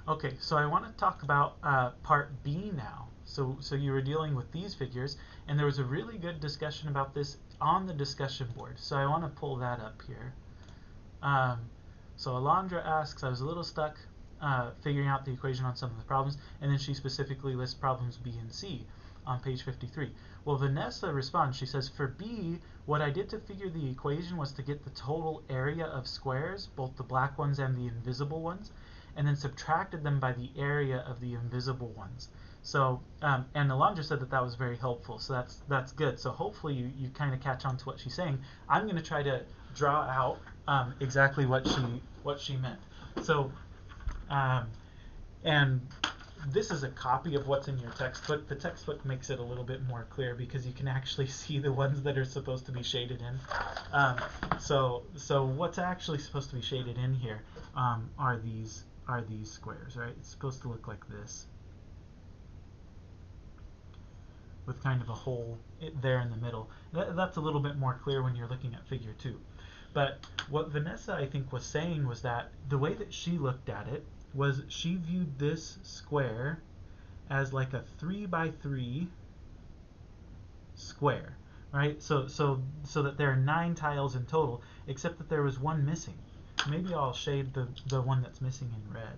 Okay, so I want to talk about part B now. So you were dealing with these figures, and there was a really good discussion about this on the discussion board. So I want to pull that up here. Um, so Alondra asks, I was a little stuck figuring out the equation on some of the problems, and then she specifically lists problems B and C on page 53. Well, Vanessa responds, she says, for B, what I did to figure the equation was to get the total area of squares, both the black ones and the invisible ones, and then subtracted them by the area of the invisible ones. So, and Alondra said that that was very helpful, so that's good. So hopefully you kind of catch on to what she's saying. I'm going to try to draw out exactly what she meant. So, um, and this is a copy of what's in your textbook. The textbook makes it a little bit more clear because you can actually see the ones that are supposed to be shaded in. So what's actually supposed to be shaded in here are these squares, right? It's supposed to look like this, with kind of a hole there in the middle. That's a little bit more clear when you're looking at figure 2. But what Vanessa, I think, was saying was that the way that she looked at it was she viewed this square as like a 3 by 3 square, right? So that there are 9 tiles in total, except that there was one missing. Maybe I'll shade the one that's missing in red,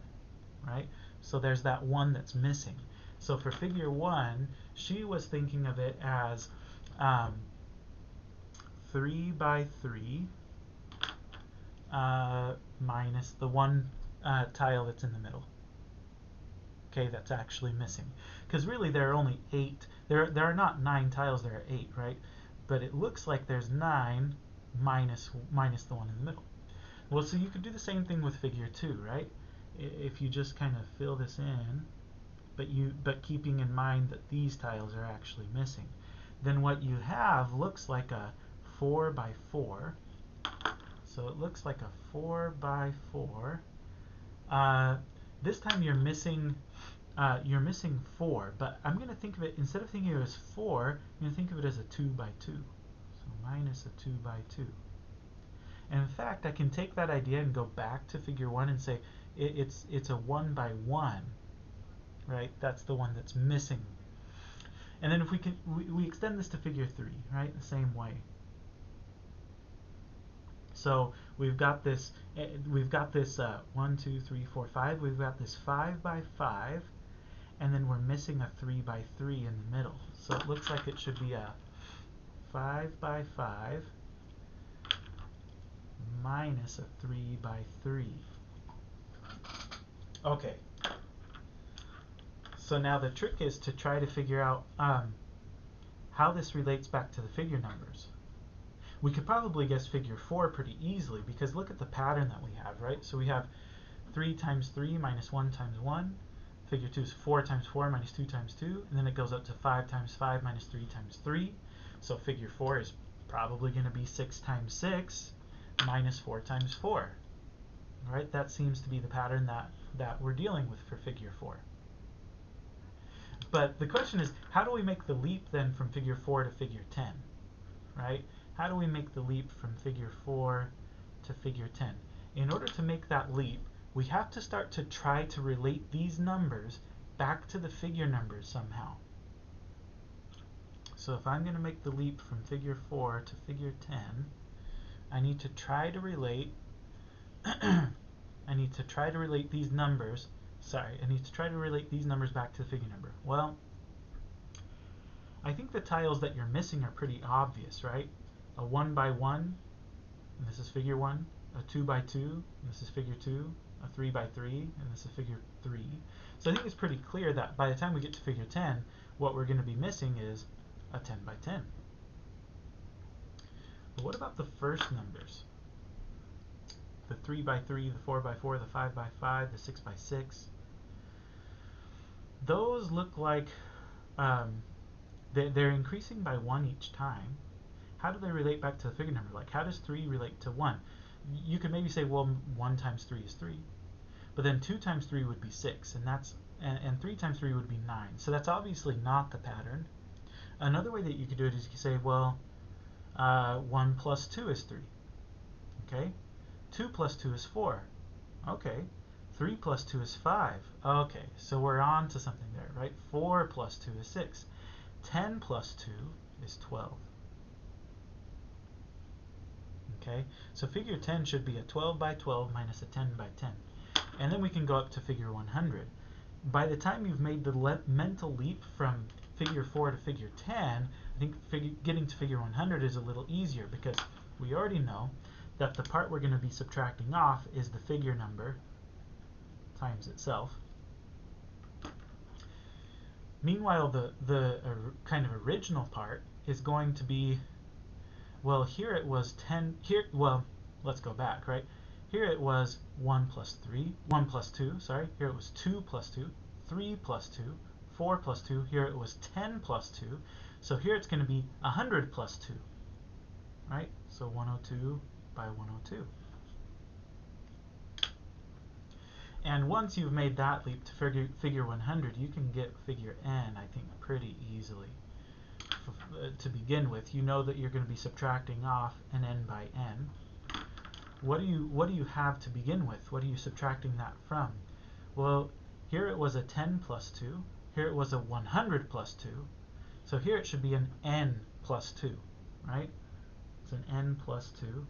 right? So there's that one that's missing. So for figure 1, she was thinking of it as 3 by 3 minus the one tile that's in the middle. Okay, that's actually missing. Because really there are only 8. There are not 9 tiles, there are 8, right? But it looks like there's 9 minus the one in the middle. Well, so you could do the same thing with figure 2, right? If you just kind of fill this in, but keeping in mind that these tiles are actually missing, then what you have looks like a 4 by 4. So it looks like a 4 by 4. This time you're missing 4, but I'm going to think of it, instead of thinking of it as 4, I'm going to think of it as a 2 by 2. So minus a 2 by 2. And in fact, I can take that idea and go back to figure 1 and say it's a 1 by 1, right? That's the one that's missing. And then if we extend this to figure 3, right? The same way. So we've got this 1, 2, 3, 4, 5. We've got this 5 by 5, and then we're missing a 3 by 3 in the middle. So it looks like it should be a 5 by 5 minus a 3 by 3. Okay. So now the trick is to try to figure out how this relates back to the figure numbers. We could probably guess figure 4 pretty easily because look at the pattern that we have, right? So we have 3 times 3 minus 1 times 1. Figure 2 is 4 times 4 minus 2 times 2. And then it goes up to 5 times 5 minus 3 times 3. So figure 4 is probably going to be 6 times 6 minus 4 times 4. Right? That seems to be the pattern that we're dealing with for figure 4. But the question is, how do we make the leap then from figure 4 to figure 10? Right? How do we make the leap from figure 4 to figure 10? In order to make that leap, we have to start to try to relate these numbers back to the figure numbers somehow. So if I'm going to make the leap from figure 4 to figure 10, I need to try to relate these numbers. I need to try to relate these numbers back to the figure number. Well, I think the tiles that you're missing are pretty obvious, right? A 1 by 1, and this is figure 1. A 2 by 2, and this is figure 2. A 3 by 3, and this is figure 3. So I think it's pretty clear that by the time we get to figure 10, what we're going to be missing is a 10 by 10. But what about the first numbers? The 3 by 3, the 4 by 4, the 5 by 5, the 6 by 6. Those look like they're increasing by 1 each time. How do they relate back to the figure number? Like, how does 3 relate to 1? You could maybe say, well, 1 times 3 is 3. But then 2 times 3 would be 6, and 3 times 3 would be 9. So that's obviously not the pattern. Another way that you could do it is you could say, well, 1 plus 2 is 3. Okay? 2 plus 2 is 4. Okay. 3 plus 2 is 5. Okay, so we're on to something there, right? 4 plus 2 is 6. 10 plus 2 is 12. Okay, so figure 10 should be a 12 by 12 minus a 10 by 10. And then we can go up to figure 100. By the time you've made the mental leap from figure 4 to figure 10, I think getting to figure 100 is a little easier, because we already know that the part we're going to be subtracting off is the figure number times itself. Meanwhile, the kind of original part is going to be, well, here it was 10, here, well, let's go back, right? Here it was 1 plus 2, sorry. Here it was 2 plus 2, 3 plus 2, 4 plus 2. Here it was 10 plus 2. So here it's going to be 100 plus 2, right? So 102 by 102. And once you've made that leap to figure 100, you can get figure n, I think, pretty easily. To begin with, you know that you're going to be subtracting off an n by n. What do you have to begin with? What are you subtracting that from? Well, here it was a 10 plus 2. Here it was a 100 plus 2. So here it should be an n plus 2, right? It's an n plus 2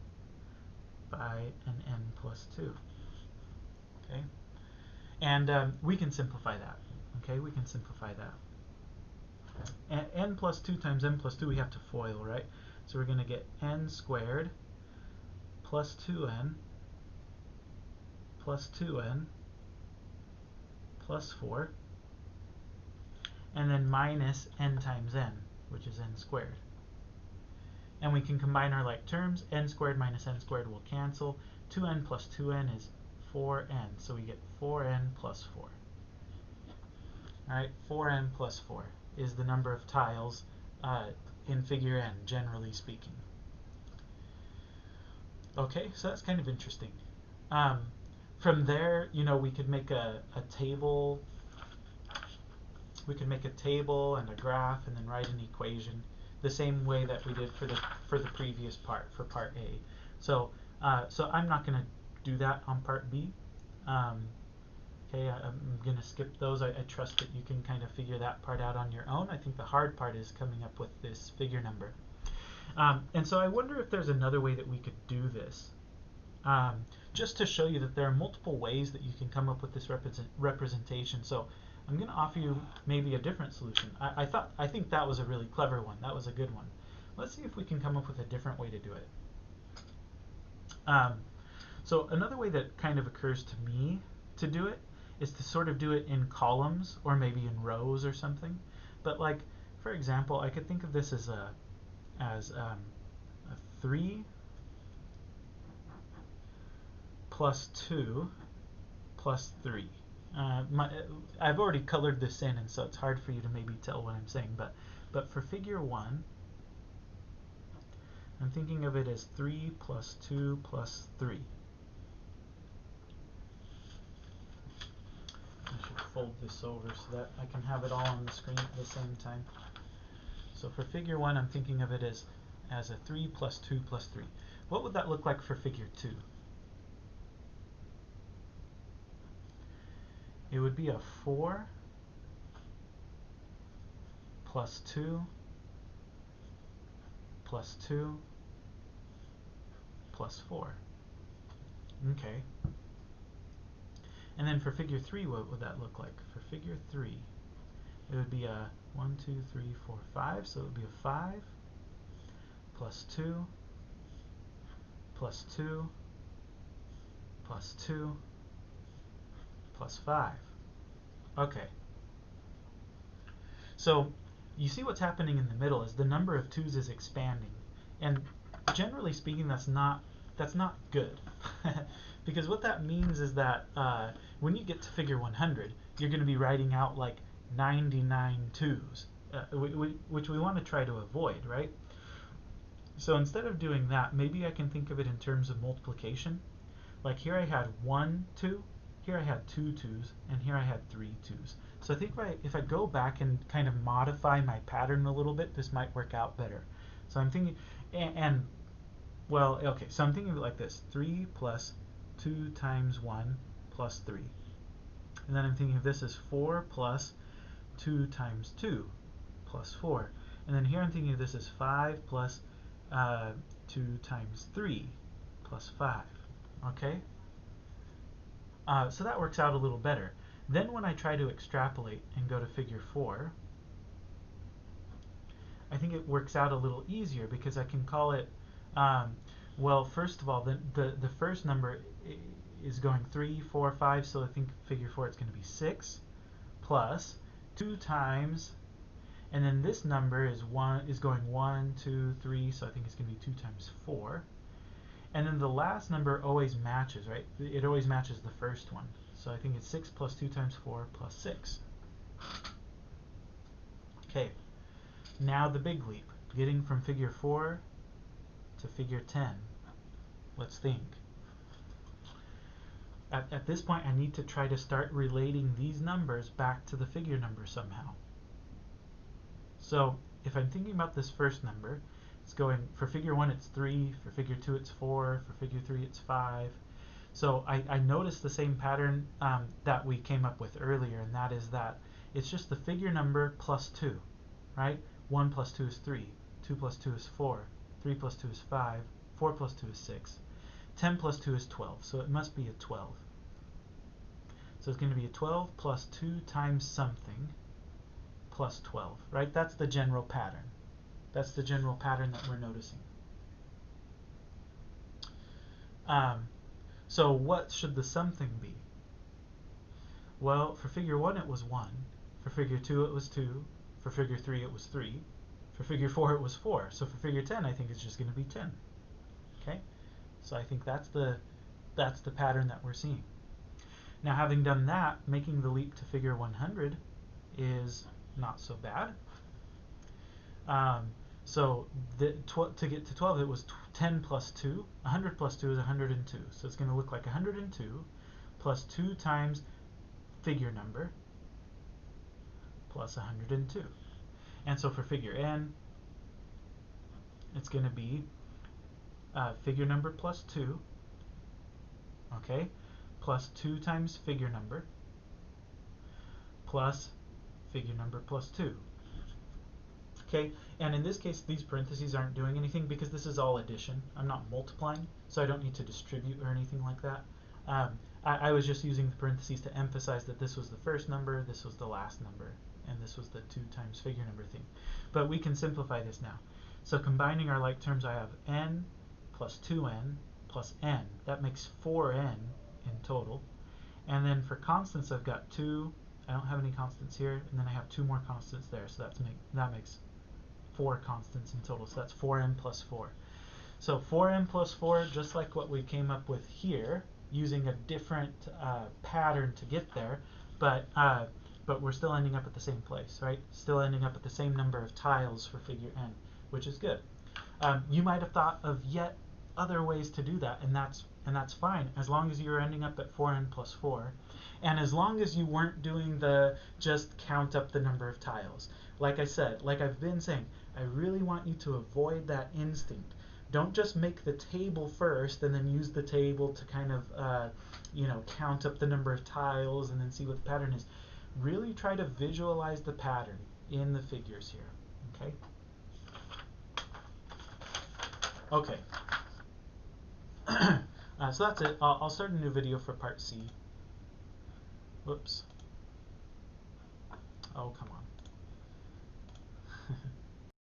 by an n plus 2. Okay? And we can simplify that. Okay, we can simplify that. And n plus 2 times n plus 2, we have to FOIL, right? So we're going to get n squared plus 2n plus 2n plus 4, and then minus n times n, which is n squared. And we can combine our like terms. N squared minus n squared will cancel. 2n plus 2n is 4n, so we get 4n plus 4. Alright, 4n plus 4 is the number of tiles in figure n, generally speaking. Okay, so that's kind of interesting. From there, you know, we could make a table. We could make a table and a graph, and then write an equation, the same way that we did for the previous part, for part A. So I'm not going to do that on part B. Okay, I'm going to skip those. I trust that you can kind of figure that part out on your own. I think the hard part is coming up with this figure number. And so I wonder if there's another way that we could do this. Just to show you that there are multiple ways that you can come up with this representation. So I'm going to offer you maybe a different solution. I think that was a really clever one. That was a good one. Let's see if we can come up with a different way to do it. So another way that kind of occurs to me to do it is to sort of do it in columns, or maybe in rows or something. But like, for example, I could think of this as a 3 plus 2 plus 3. I've already colored this in, and so it's hard for you to maybe tell what I'm saying. But for figure 1, I'm thinking of it as 3 plus 2 plus 3. I should fold this over so that I can have it all on the screen at the same time. So for figure 1, I'm thinking of it as a 3 plus 2 plus 3. What would that look like for figure 2? It would be a 4 plus 2 plus 2 plus 4. Okay. And then for figure 3, what would that look like? For figure 3, it would be a 1, 2, 3, 4, 5. So it would be a 5 plus 2 plus 2 plus 2 plus 5. Okay. So you see what's happening in the middle is the number of 2's is expanding. And generally speaking, that's not good. Because what that means is that when you get to figure 100, you're going to be writing out like 99 2's, which we want to try to avoid, right? So instead of doing that, maybe I can think of it in terms of multiplication. Like here I had 1 2, here I had 2 2's, and here I had 3 2's. So I think if I go back and kind of modify my pattern a little bit, this might work out better. So I'm thinking, well, okay, so I'm thinking of it like this: 3 plus 2 times 1 plus 3. And then I'm thinking of this as 4 plus 2 times 2 plus 4. And then here I'm thinking of this as 5 plus 2 times 3 plus 5. Okay? So that works out a little better. Then when I try to extrapolate and go to figure 4, I think it works out a little easier because I can call it, well, first of all, the first number is going 3, 4, 5, so I think figure 4 it's going to be 6 plus 2 times, and then this number is going 1, 2, 3, so I think it's going to be 2 times 4. And then the last number always matches, right? It always matches the first one. So I think it's 6 plus 2 times 4 plus 6. Okay, now the big leap, getting from figure 4 to figure 10. Let's think. At this point, I need to try to start relating these numbers back to the figure number somehow. So if I'm thinking about this first number, it's going, for figure 1 it's 3, for figure 2 it's 4, for figure 3 it's 5. So I noticed the same pattern that we came up with earlier, and that is that it's just the figure number plus 2, right? 1 plus 2 is 3, 2 plus 2 is 4, 3 plus 2 is 5, 4 plus 2 is 6, 10 plus 2 is 12, so it must be a 12. So it's going to be a 12 plus 2 times something plus 12, right? That's the general pattern. That's the general pattern that we're noticing. So what should the something be? Well, for figure 1 it was 1, for figure 2 it was 2, for figure 3 it was 3, for figure 4 it was 4. So for figure 10 I think it's just going to be 10. Okay? So I think that's the pattern that we're seeing. Now, having done that, making the leap to figure 100 is not so bad. So to get to 12, it was 10 plus 2. 100 plus 2 is 102. So it's going to look like 102 plus 2 times figure number plus 102. And so for figure n, it's going to be figure number plus 2, okay, plus 2 times figure number plus figure number plus 2. Okay, and in this case these parentheses aren't doing anything because this is all addition. I'm not multiplying, so I don't need to distribute or anything like that. I was just using the parentheses to emphasize that this was the first number, this was the last number, and this was the 2 times figure number thing. But we can simplify this now. So combining our like terms, I have n plus 2n plus n. That makes 4n in total. And then for constants I've got 2, I don't have any constants here, and then I have 2 more constants there, so that makes 4 constants in total, so that's 4n plus 4. So 4n plus 4, just like what we came up with here, using a different pattern to get there, but we're still ending up at the same place, right? Still ending up at the same number of tiles for figure n, which is good. You might have thought of yet other ways to do that, and that's fine, as long as you're ending up at 4n plus 4, and as long as you weren't doing the just count up the number of tiles. Like I said, like I've been saying, I really want you to avoid that instinct. Don't just make the table first and then use the table to kind of count up the number of tiles and then see what the pattern is. Really try to visualize the pattern in the figures here. Okay. So that's it. I'll start a new video for part C. Whoops. Oh, come on.